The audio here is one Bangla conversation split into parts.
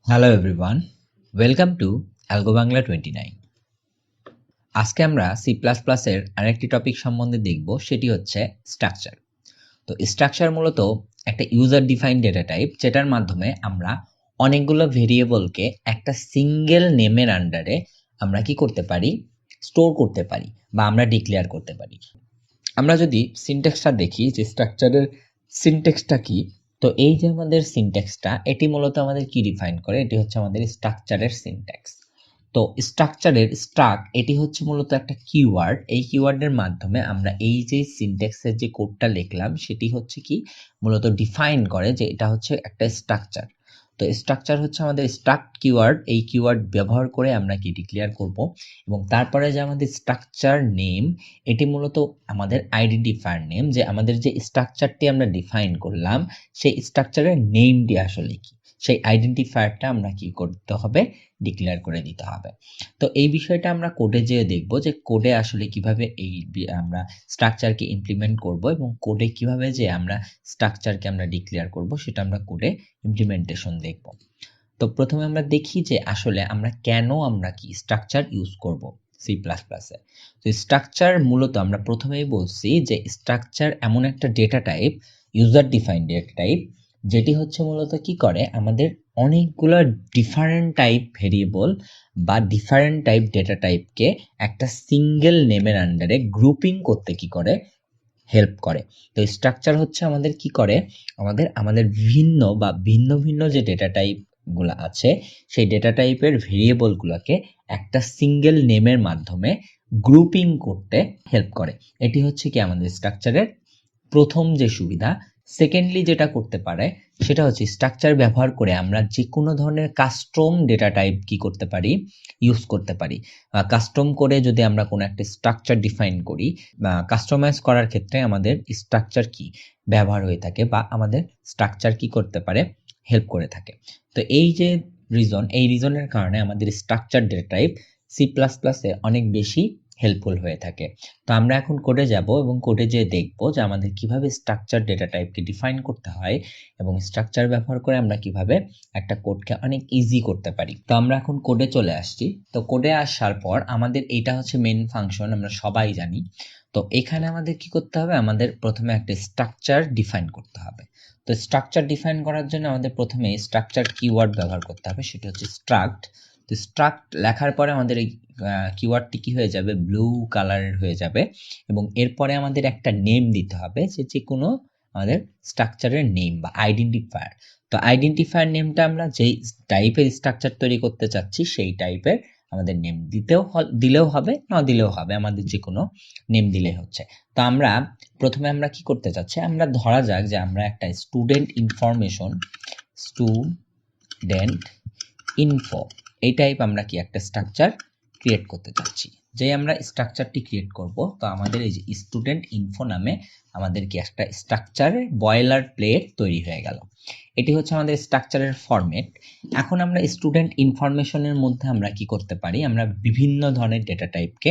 Hello everyone, welcome to algo Bangla 29। আজকে আমরা সি প্লাস প্লাসের আরেকটি টপিক সম্বন্ধে দেখব, সেটি হচ্ছে স্ট্রাকচার। তো স্ট্রাকচার মূলত একটা ইউজার ডিফাইন্ড ডেটা টাইপ, যেটার মাধ্যমে আমরা অনেকগুলো ভেরিয়েবলকে একটা সিঙ্গেল নেমের আন্ডারে আমরা কি করতে পারি, স্টোর করতে পারি বা আমরা ডিক্লেয়ার করতে পারি। আমরা যদি সিনট্যাক্সটা দেখি যে স্ট্রাকচারের সিনট্যাক্সটা কি, তো এই যে আমাদের সিনট্যাক্সটা, এটি মূলত আমাদের কি ডিফাইন করে, এটি হচ্ছে আমাদের স্ট্রাকচারের সিনট্যাক্স। তো স্ট্রাকচারের স্ট্রাক্ট এটি হচ্ছে মূলত একটা কিওয়ার্ড। এই কিওয়ার্ডের মাধ্যমে আমরা এই যে সিনট্যাক্সের যে কোডটা লিখলাম, সেটি হচ্ছে কি মূলত ডিফাইন করে যে এটা হচ্ছে একটা স্ট্রাকচার। তো স্ট্রাকচার হচ্ছে আমাদের স্ট্রাক্ট কিওয়ার্ড। এই কিওয়ার্ড ব্যবহার করে আমরা কি ডিক্লেয়ার করব, এবং তারপরে যে আমাদের স্ট্রাকচার নেম, এটি মূলত আমাদের আইডেন্টিফায়ার নেম, যে আমাদের যে স্ট্রাকচারটি আমরা ডিফাইন করলাম সেই স্ট্রাকচারের নেমটি আসলে কি, সেই আইডেন্টিফায়ারটা আমরা কি করতে হবে, ডিক্লেয়ার করে দিতে হবে। তো এই বিষয়টা আমরা কোডে যেয়ে দেখব যে কোডে আসলে কিভাবে আমরা স্ট্রাকচারকে ইমপ্লিমেন্ট করব, এবং কোডে কিভাবে যে আমরা স্ট্রাকচারকে আমরা ডিক্লেয়ার করব, সেটা আমরা কোডে ইমপ্লিমেন্টেশন দেখব। তো প্রথমে আমরা দেখি যে আসলে আমরা কি স্ট্রাকচার ইউজ করব সি প্লাস প্লাসে। তো স্ট্রাকচার মূলত আমরা প্রথমেই বলছি যে স্ট্রাকচার এমন একটা data type, user defined data type, যেটি হচ্ছে মূলত কি করে, আমাদের অনেকগুলো ডিফারেন্ট টাইপ ভেরিয়েবল বা ডিফারেন্ট টাইপ ডেটা টাইপকে একটা সিঙ্গেল নেমের আন্ডারে গ্রুপিং করতে কি করে, হেল্প করে। তো স্ট্রাকচার হচ্ছে আমাদের কি করে, আমাদের ভিন্ন ভিন্ন যে ডেটা টাইপ গুলো আছে, সেই ডেটা টাইপের ভেরিয়েবলগুলোকে একটা সিঙ্গেল নেমের মাধ্যমে গ্রুপিং করতে হেল্প করে। এটি হচ্ছে কি আমাদের স্ট্রাকচারের প্রথম যে সুবিধা। সেকেন্ডলি যেটা করতে পারে, সেটা হচ্ছে স্ট্রাকচার ব্যবহার করে আমরা যে কোনো ধরনের কাস্টম ডেটা টাইপ কি করতে পারি, ইউজ করতে পারি। কাস্টম করে যদি আমরা কোনো একটা স্ট্রাকচার ডিফাইন করি, বা কাস্টমাইজ করার ক্ষেত্রে আমাদের স্ট্রাকচার কি ব্যবহার হয়ে থাকে, বা আমাদের স্ট্রাকচার কি করতে পারে, হেল্প করে থাকে। তো এই যে এই রিজনের কারণে আমাদের structure data type C plus প্লাসে অনেক বেশি হেল্পফুল হয়ে থাকে। তো আমরা এখন কোডে যাব এবং কোডে যেয়ে দেখব যে আমাদের কিভাবে স্ট্রাকচার ডেটা টাইপকে ডিফাইন করতে হয়, এবং স্ট্রাকচার ব্যবহার করে আমরা কিভাবে একটা কোডকে অনেক ইজি করতে পারি। তো আমরা এখন কোডে চলে আসছি। তো কোডে আসার পর আমাদের এইটা হচ্ছে মেইন ফাংশন, আমরা সবাই জানি। তো এখানে আমাদের কি করতে হবে, আমাদের প্রথমে একটা স্ট্রাকচার ডিফাইন করতে হবে। তো স্ট্রাকচার ডিফাইন করার জন্য আমাদের প্রথমে স্ট্রাকচার কিওয়ার্ড ব্যবহার করতে হবে, সেটা হচ্ছে স্ট্রাক্ট। তো স্ট্রাক্ট লেখার পরে আমাদের এই কিওয়ার্ডটি কি হয়ে যাবে, ব্লু কালারের হয়ে যাবে, এবং এরপরে আমাদের একটা নেম দিতে হবে, যে কোনো আমাদের স্ট্রাকচারের নেম বা আইডেন্টিফায়ার। তো আইডেন্টিফায়ার নেমটা আমরা যেই টাইপের স্ট্রাকচার তৈরি করতে চাচ্ছি সেই টাইপের আমাদের নেম দিলেও হবে, না দিলেও হবে, আমাদের যে কোনো নেম দিলেই হচ্ছে। তো প্রথমে আমরা কি করতে চাচ্ছি, আমরা ধরা যাক যে আমরা একটা স্টুডেন্ট ইনফো এই টাইপ আমরা কি একটা স্ট্রাকচার ক্রিয়েট করতে চাচ্ছি। যে আমরা স্ট্রাকচারটি ক্রিয়েট করব, তো আমাদের এই যে স্টুডেন্ট ইনফো নামে আমাদের কি একটা স্ট্রাকচারের বয়লার প্লেট তৈরি হয়ে গেল। এটি হচ্ছে আমাদের স্ট্রাকচারের ফরম্যাট। এখন আমরা স্টুডেন্ট ইনফরমেশনের মধ্যে আমরা কি করতে পারি, আমরা বিভিন্ন ধরনের ডেটা টাইপকে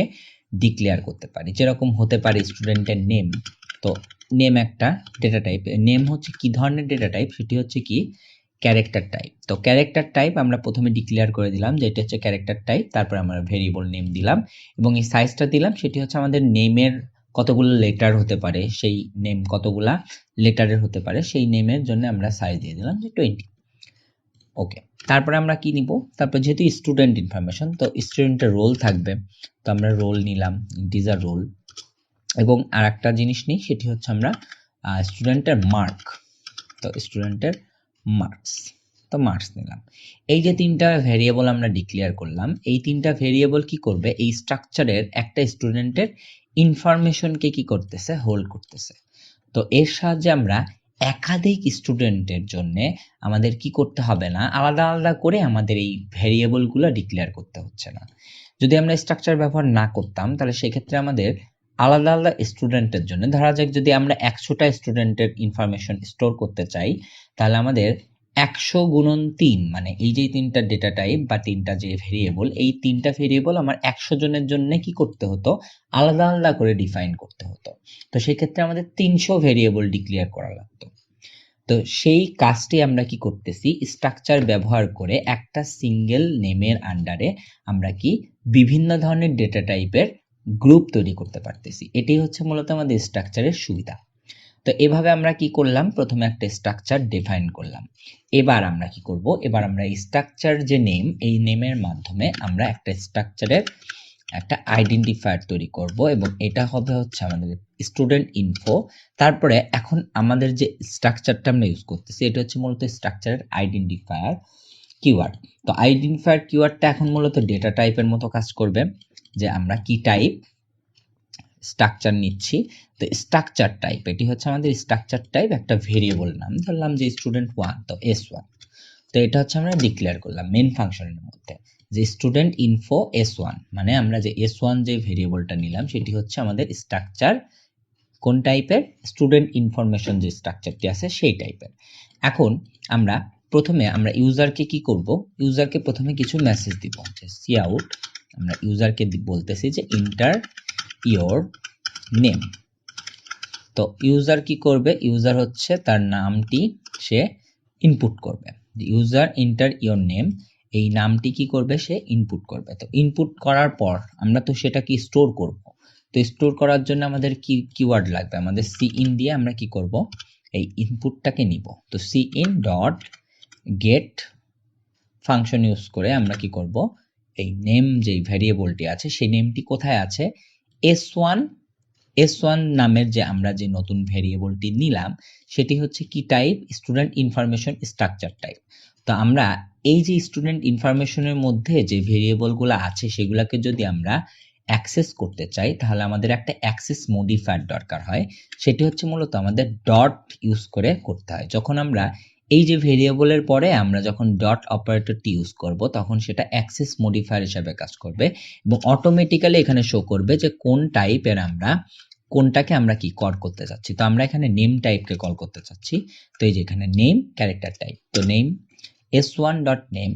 ডিক্লেয়ার করতে পারি, যেরকম হতে পারে স্টুডেন্টের নেম। তো নেম একটা ডেটা টাইপ। নেম হচ্ছে কি ধরনের ডেটা টাইপ, সেটি হচ্ছে কি ক্যারেক্টার টাইপ। তো ক্যারেক্টার টাইপ আমরা প্রথমে ডিক্লেয়ার করে দিলাম যে এটা হচ্ছে ক্যারেক্টার টাইপ, তারপর আমরা ভেরিয়েবল নেম দিলাম এবং এই সাইজটা দিলাম, সেটি হচ্ছে আমাদের নেমের কতগুলো লেটার হতে পারে, সেই নেম কতগুলা লেটারের হতে পারে, সেই নেমের জন্য আমরা সাইজ দিয়ে দিলাম যে 20। ওকে, তারপরে আমরা কি নিব, তারপর যেহেতু স্টুডেন্ট ইনফরমেশন, তো স্টুডেন্টের রোল থাকবে, তো আমরা রোল নিলাম, ইন্টিজার রোল। এবং আর একটা জিনিস নিই, সেটি হচ্ছে আমরা স্টুডেন্টের মার্ক। তো স্টুডেন্টের মার্কস, তো মার্কস নিলাম। এই যে তিনটা ভেরিয়েবল আমরা ডিক্লেয়ার করলাম, এই তিনটা ভেরিয়েবল কি করবে, এই স্ট্রাকচারের একটা স্টুডেন্টের ইনফরমেশনকে কি করতেছে, হোল্ড করতেছে। তো এর সাহায্যে আমরা একাধিক স্টুডেন্টের জন্য আমাদের কি করতে হবে না, আলাদা আলাদা করে আমাদের এই ভেরিয়েবলগুলো ডিক্লেয়ার করতে হচ্ছে না। যদি আমরা স্ট্রাকচার ব্যবহার না করতাম, তাহলে সেক্ষেত্রে আমাদের আলাদা আলাদা স্টুডেন্টের জন্য, ধরা যাক যদি আমরা 100টা স্টুডেন্টের ইনফরমেশন স্টোর করতে চাই, তাহলে আমাদের 100 গুণন 3, মানে এই যে তিনটা ডেটা টাইপ বা তিনটা যে ভেরিয়েবল, এই তিনটা ভেরিয়েবল আমার 100 জনের জন্য কি করতে হতো, আলাদা আলাদা করে ডিফাইন করতে হতো। তো সেক্ষেত্রে আমাদের 300 ভেরিয়েবল ডিক্লেয়ার করা লাগতো। তো সেই কাজটি আমরা কি করতেছি, স্ট্রাকচার ব্যবহার করে একটা সিঙ্গেল নেমের আন্ডারে আমরা কি বিভিন্ন ধরনের ডেটা টাইপের গ্রুপ তৈরি করতে পারতেছি। এটি হচ্ছে মূলত আমাদের স্ট্রাকচারের সুবিধা। তো এভাবে আমরা কি করলাম, প্রথমে একটা স্ট্রাকচার ডিফাইন করলাম। এবার আমরা কি করব, এবার আমরা স্ট্রাকচার যে নেম, এই নেমের মাধ্যমে আমরা একটা স্ট্রাকচারের একটা আইডেন্টিফায়ার তৈরি করব এবং এটা হবে হচ্ছে আমাদের স্টুডেন্ট ইনফো। তারপরে এখন আমাদের যে স্ট্রাকচারটা আমরা ইউজ করতেছি এটা হচ্ছে মূলত স্ট্রাকচারের আইডেন্টিফায়ার কিওয়ার্ড। তো আইডেন্টিফায়ার কিওয়ার্ডটা এখন মূলত ডেটা টাইপের মতো কাজ করবে, যে আমরা কি টাইপ স্ট্রাকচার নিচ্ছি। তো স্ট্রাকচার টাইপ, এটি হচ্ছে আমাদের স্ট্রাকচার টাইপ, একটা ভেরিয়েবল নাম ধরলাম যে স্টুডেন্ট 1, তো S1। তো এটা হচ্ছে আমরা ডিক্লেয়ার করলাম মেইন ফাংশনের মধ্যে যে স্টুডেন্ট ইনফো S1, মানে আমরা যে S1 যে ভেরিয়েবলটা নিলাম সেটি হচ্ছে আমাদের স্ট্রাকচার কোন টাইপের, স্টুডেন্ট ইনফরমেশন যে স্ট্রাকচারটি আছে সেই টাইপের। এখন আমরা প্রথমে আমরা ইউজারকে কি করব, ইউজারকে প্রথমে কিছু মেসেজ দিব যে সি আউট। আমরা ইউজারকে বলতেছি যে ইন্টার ইওর নেম। তো ইউজার কি করবে, ইউজার হচ্ছে তার নামটি সে ইনপুট করবে। ইউজার ইন্টার ইওর নেম, এই নামটি কি করবে, সে ইনপুট করবে। তো ইনপুট করার পর আমরা তো সেটা কি স্টোর করব। তো স্টোর করার জন্য আমাদের কি কিওয়ার্ড লাগবে, আমাদের সি ইন দিয়ে আমরা কি করব, এই ইনপুটটাকে নিব। তো C in dot get function use করে আমরা কি করব, এই নেম যেই ভ্যারিয়েবলটি আছে সেই নেমটি কোথায় আছে, S1 নামের যে আমরা যে নতুন ভেরিয়েবলটি নিলাম সেটি হচ্ছে কি type, student information structure type. তো আমরা এই যে স্টুডেন্ট ইনফরমেশনের মধ্যে যে ভেরিয়েবলগুলো আছে সেগুলোকে যদি আমরা অ্যাক্সেস করতে চাই তাহলে আমাদের একটা অ্যাক্সেস মডিফায়ার দরকার হয়। সেটি হচ্ছে মূলত আমাদের ডট ইউজ করে করতে হয়। যখন আমরা এই যে ভেরিয়েবলের পরে আমরা যখন ডট অপারেটরটি ইউজ করব তখন সেটা অ্যাক্সেস মডিফায়ার হিসেবে কাজ করবে এবং অটোমেটিক্যালি এখানে শো করবে যে কোন টাইপের আমরা কোনটাকে আমরা কি কল করতে চাচ্ছি। তো আমরা এখানে নেম টাইপকে কল করতে চাচ্ছি। তো এই যে এখানে নেম ক্যারেক্টার টাইপ, তো নেম S1 ডট নেম।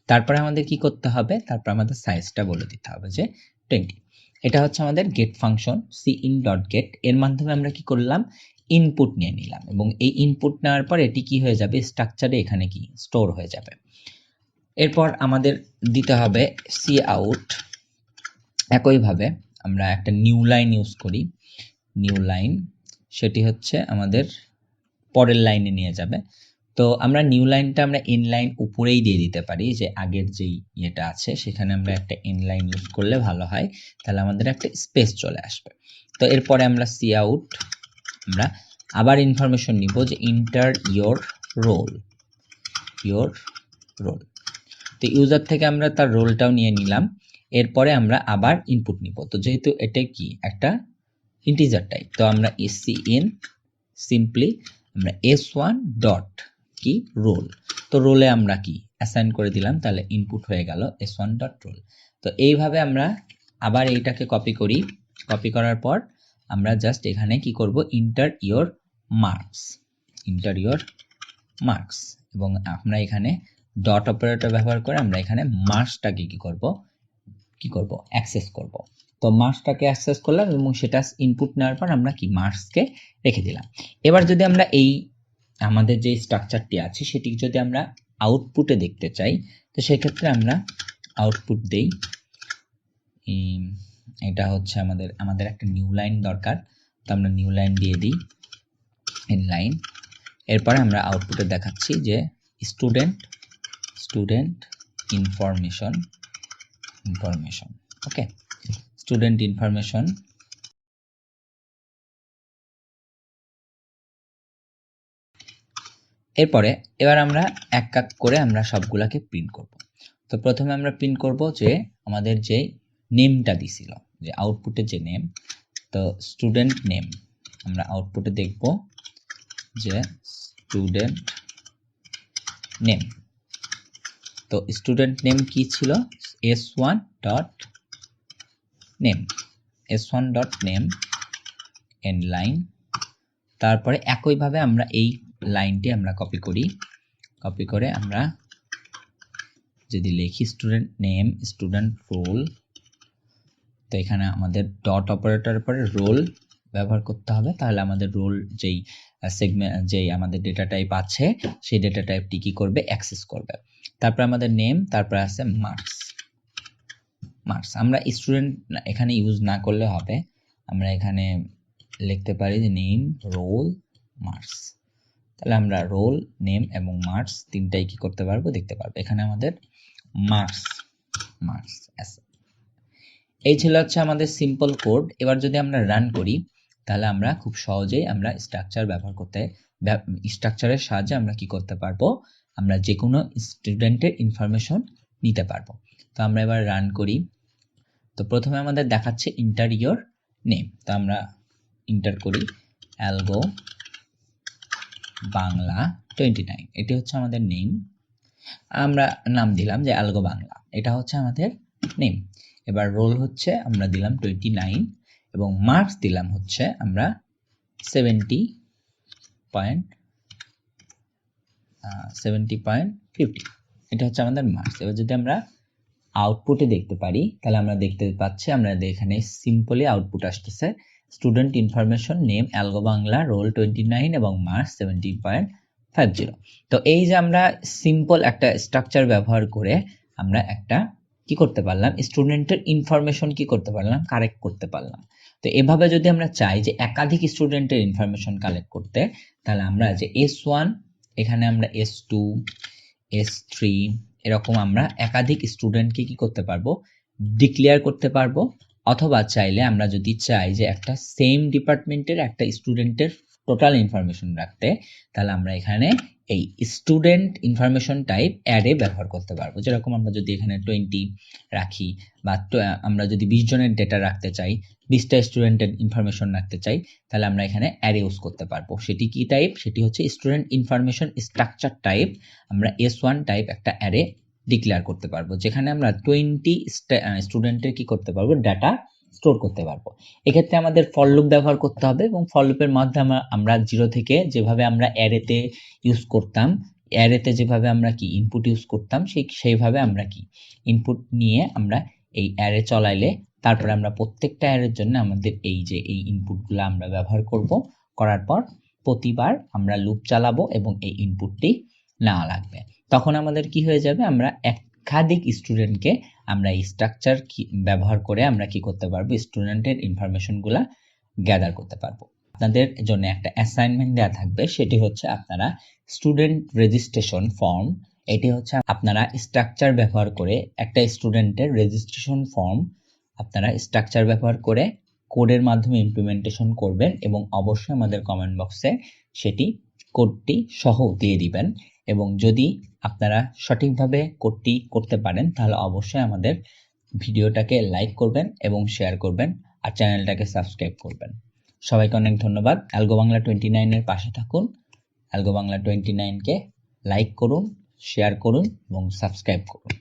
তারপরে আমাদের কি করতে হবে, তারপর আমাদের সাইজটা বলে দিতে হবে যে 20। এটা হচ্ছে আমাদের get function C in dot get, এর মাধ্যমে আমরা কি করলাম, ইনপুট নিয়ে নিলাম এবং এই ইনপুট নেওয়ার পর এটি কি হয়ে যাবে, স্ট্রাকচারে এখানে কি স্টোর হয়ে যাবে। এরপর আমাদের দিতে হবে সি আউট। একইভাবে আমরা একটা নিউ লাইন ইউজ করি, নিউ লাইন, সেটি হচ্ছে আমাদের পরের লাইনে নিয়ে যাবে। তো আমরা নিউ লাইনটা আমরা ইন লাইন উপরেই দিয়ে দিতে পারি, যে আগের যেই ইয়েটা আছে সেখানে আমরা একটা ইন লাইন ইউজ করলে ভালো হয়, তাহলে আমাদের একটা স্পেস চলে আসবে। তো এরপরে আমরা সি আউট, আমরা আবার ইনফরমেশন নিব যে enter your roll, your roll. তো ইউজার থেকে আমরা তার রোলটাও নিয়ে নিলাম। এরপরে আমরা আবার ইনপুট নিব। তো যেহেতু এটা কি একটা ইন্টিজার টাইপ, তো আমরা সি ইন সিম্পলি আমরা S1 ডট কি রোল, তো রোলে আমরা কি অ্যাসাইন করে দিলাম, তাহলে ইনপুট হয়ে গেল S1 ডট রোল। তো এইভাবে আমরা আবার এইটাকে কপি করি, কপি করার পর আমরা জাস্ট এখানে কি করব, inter your marks, inter your marks, এবং আমরা এখানে ডট অপারেটর ব্যবহার করে আমরা এখানে মার্কসটাকে কি করব অ্যাক্সেস করব। তো মার্কসটাকে অ্যাক্সেস করলাম এবং সেটা ইনপুট নেওয়ার পর আমরা কি মার্কসকে রেখে দিলাম। এবার যদি আমরা এই আমাদের যে স্ট্রাকচারটি আছে সেটি যদি আমরা আউটপুটে দেখতে চাই, তো সেক্ষেত্রে আমরা আউটপুট দেই। এটা হচ্ছে আমাদের একটা নিউ লাইন দরকার, তো আমরা নিউ লাইন দিয়ে দিই ইন লাইন। এরপরে আমরা আউটপুটে দেখাচ্ছি যে স্টুডেন্ট ইনফরমেশন, ওকে, স্টুডেন্ট ইনফরমেশন। এরপরে এবার আমরা এক এক করে আমরা সবগুলাকে প্রিন্ট করব। তো প্রথমে আমরা প্রিন্ট করব যে আমাদের যে নেমটা দিছিল, যে আউটপুটে যে নেম, তো স্টুডেন্ট নেম আমরা আউটপুটে দেখব যে স্টুডেন্ট নেম। তো স্টুডেন্ট নেম কি ছিল, S1 dot name, S1 dot name end line. তারপরে একইভাবে আমরা এই লাইনটি আমরা কপি করি, কপি করে আমরা যদি লিখি স্টুডেন্ট নেম স্টুডেন্ট রোল, তো এখানে আমাদের ডট অপারেটরের পরে রোল ব্যবহার করতে হবে, তাহলে আমাদের রোল যেই সেগমেন্ট যেই আমাদের ডেটা টাইপ আছে সেই ডেটা টাইপটি কি করবে, অ্যাক্সেস করবে। তারপর আমাদের নেম, তারপর আছে মার্কস। আমরা স্টুডেন্ট এখানে ইউজ না করলে হবে, আমরা এখানে লিখতে পারি যে নেম, রোল, মার্কস। তাহলে আমরা রোল, নেম এবং মার্কস তিনটাই কি করতে পারবো, দেখতে পারবো। এখানে আমাদের মার্কস এই ছিল হচ্ছে আমাদের সিম্পল কোড। এবার যদি আমরা রান করি তাহলে আমরা খুব সহজেই আমরা স্ট্রাকচারের সাহায্যে আমরা কি করতে পারবো, আমরা যে কোনো স্টুডেন্টের ইনফরমেশন নিতে পারবো। তো আমরা এবার রান করি। তো প্রথমে আমাদের দেখাচ্ছে ইন্টার ইওর নেম। তো আমরা ইন্টার করি অ্যালগো বাংলা 29, এটি হচ্ছে আমাদের নেম। আমরা নাম দিলাম যে অ্যালগো বাংলা, এটা হচ্ছে আমাদের নেম। এবার রোল হচ্ছে আমরা দিলাম 29 এবং মার্কস দিলাম হচ্ছে আমরা 70.50। এটা হচ্ছে আমাদের মার্কস। এবার যদি আমরা আউটপুটে দেখতে পারি তাহলে আমরা দেখতে পাচ্ছি আমরা এখানে সিম্পলি আউটপুট আসতেছে student information name algo Bangla, roll 29 এবং মার্কস 70.50। তো এই যে আমরা সিম্পল একটা স্ট্রাকচার ব্যবহার করে আমরা একটা কি করতে পারলাম, স্টুডেন্টের ইনফরমেশন কি করতে পারলাম, কালেক্ট করতে পারলাম। তো এভাবে যদি আমরা চাই যে একাধিক স্টুডেন্টের ইনফরমেশন কালেক্ট করতে, তাহলে আমরা যে S1, এখানে আমরা S2, S3 এরকম আমরা একাধিক স্টুডেন্টকে কি করতে পারবো, ডিক্লেয়ার করতে পারবো। অথবা চাইলে আমরা যদি চাই যে একটা সেম ডিপার্টমেন্টের একটা স্টুডেন্টের টোটাল ইনফরমেশন রাখতে, তাহলে আমরা এখানে এই স্টুডেন্ট ইনফরমেশন টাইপ অ্যারে ব্যবহার করতে পারবো। যেরকম আমরা যদি এখানে 20 রাখি বা আমরা যদি 20 জনের ডেটা রাখতে চাই, 20টা স্টুডেন্টের ইনফরমেশন রাখতে চাই, তাহলে আমরা এখানে অ্যারে ইউজ করতে পারবো। সেটি কি টাইপ, সেটি হচ্ছে স্টুডেন্ট ইনফরমেশন স্ট্রাকচার টাইপ। আমরা S1 টাইপ একটা অ্যারে ডিক্লেয়ার করতে পারবো, যেখানে আমরা 20 স্টুডেন্টের কি করতে পারবো, ডাটা স্টোর করতে পারবো। এক্ষেত্রে আমাদের ফর লুপ ব্যবহার করতে হবে এবং ফর লুপের মাধ্যমে আমরা 0 থেকে যেভাবে আমরা অ্যারেতে ইউজ করতাম, অ্যারেতে যেভাবে আমরা কি ইনপুট ইউজ করতাম, সেইভাবে আমরা কি ইনপুট নিয়ে আমরা এই অ্যারে চলাইলে তারপরে আমরা প্রত্যেকটা অ্যারের জন্য আমাদের এই যে এই ইনপুটগুলো আমরা ব্যবহার করব। করার পর প্রতিবার আমরা লুপ চালাবো এবং এই ইনপুটটি নেওয়া লাগবে। তখন আমাদের কি হয়ে যাবে, আমরা একাধিক স্টুডেন্টকে আমরা এই স্ট্রাকচার ব্যবহার করে আমরা কি করতে পারবো, স্টুডেন্টের ইনফরমেশনগুলা গ্যাদার করতে পারবো। আপনাদের জন্য একটা অ্যাসাইনমেন্ট দেওয়া থাকবে, সেটি হচ্ছে আপনারা স্টুডেন্ট রেজিস্ট্রেশন ফর্ম, এটি হচ্ছে আপনারা স্ট্রাকচার ব্যবহার করে একটা স্টুডেন্টের রেজিস্ট্রেশন ফর্ম আপনারা স্ট্রাকচার ব্যবহার করে কোডের মাধ্যমে ইমপ্লিমেন্টেশন করবেন এবং অবশ্যই আমাদের কমেন্ট বক্সে সেটি কোডটি সহ দিয়ে দিবেন। এবং যদি আপনারা সঠিকভাবে কোডটি করতে পারেন তাহলে অবশ্যই আমাদের ভিডিওটাকে লাইক করবেন এবং শেয়ার করবেন আর চ্যানেলটাকে সাবস্ক্রাইব করবেন। সবাইকে অনেক ধন্যবাদ। অ্যালগো বাংলা 29 এর পাশে থাকুন। অ্যালগো বাংলা 29 কে লাইক করুন, শেয়ার করুন এবং সাবস্ক্রাইব করুন।